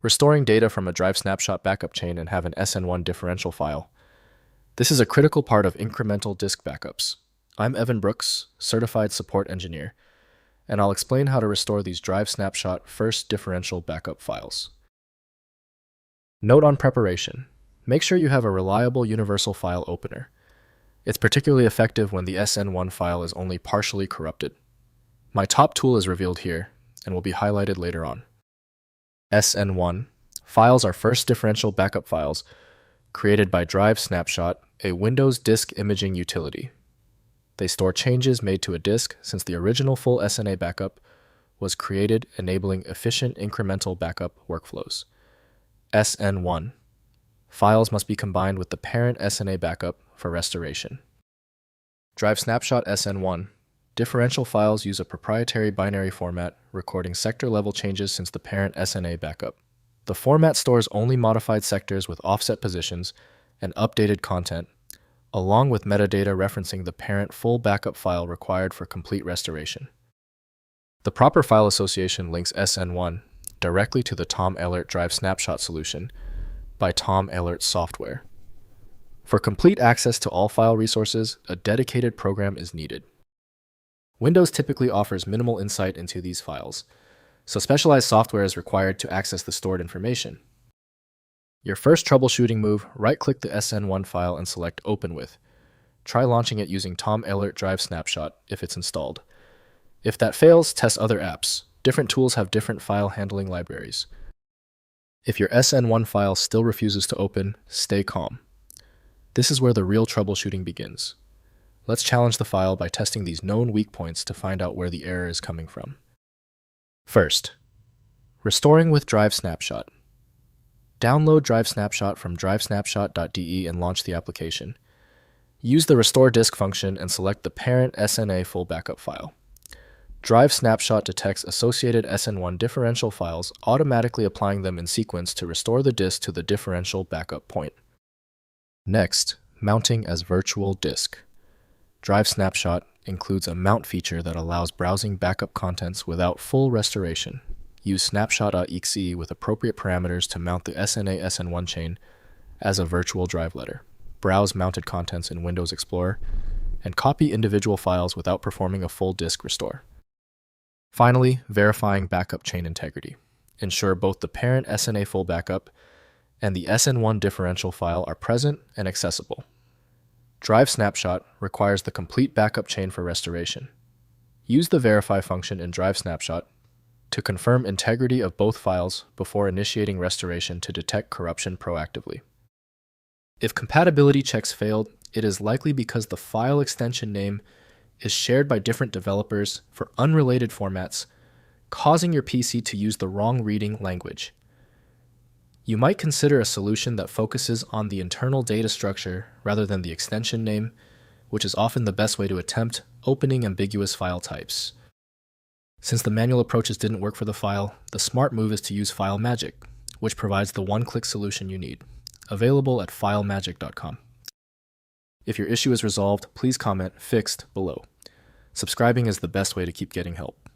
Restoring data from a Drive Snapshot backup chain and have an SN1 differential file. This is a critical part of incremental disk backups. I'm Evan Brooks, Certified Support Engineer, and I'll explain how to restore these Drive Snapshot first differential backup files. Note on preparation. Make sure you have a reliable universal file opener. It's particularly effective when the SN1 file is only partially corrupted. My top tool is revealed here and will be highlighted later on. SN1 Files are first differential backup files created by Drive Snapshot, a Windows disk imaging utility. They store changes made to a disk since the original full SNA backup was created, enabling efficient incremental backup workflows. SN1 Files must be combined with the parent SNA backup for restoration. Drive Snapshot SN1 Differential files use a proprietary binary format recording sector-level changes since the parent SNA backup. The format stores only modified sectors with offset positions and updated content, along with metadata referencing the parent full backup file required for complete restoration. The proper file association links SN1 directly to the Tom Ehlert Drive Snapshot solution by Tom Ehlert Software. For complete access to all file resources, a dedicated program is needed. Windows typically offers minimal insight into these files, so specialized software is required to access the stored information. Your first troubleshooting move, right-click the SN1 file and select Open With. Try launching it using Tom Ehlert Drive Snapshot if it's installed. If that fails, test other apps. Different tools have different file handling libraries. If your SN1 file still refuses to open, stay calm. This is where the real troubleshooting begins. Let's challenge the file by testing these known weak points to find out where the error is coming from. First, restoring with Drive Snapshot. Download Drive Snapshot from drivesnapshot.de and launch the application. Use the Restore Disk function and select the parent SNA full backup file. Drive Snapshot detects associated SN1 differential files, automatically applying them in sequence to restore the disk to the differential backup point. Next, mounting as virtual disk. Drive Snapshot includes a mount feature that allows browsing backup contents without full restoration. Use snapshot.exe with appropriate parameters to mount the SNA SN1 chain as a virtual drive letter. Browse mounted contents in Windows Explorer, and copy individual files without performing a full disk restore. Finally, verifying backup chain integrity. Ensure both the parent SNA full backup and the SN1 differential file are present and accessible. Drive Snapshot requires the complete backup chain for restoration. Use the Verify function in Drive Snapshot to confirm integrity of both files before initiating restoration to detect corruption proactively. If compatibility checks failed, it is likely because the file extension name is shared by different developers for unrelated formats, causing your PC to use the wrong reading language. You might consider a solution that focuses on the internal data structure rather than the extension name, which is often the best way to attempt opening ambiguous file types. Since the manual approaches didn't work for the file, the smart move is to use FileMagick, which provides the one-click solution you need, available at filemagick.com. If your issue is resolved, please comment "Fixed" below. Subscribing is the best way to keep getting help.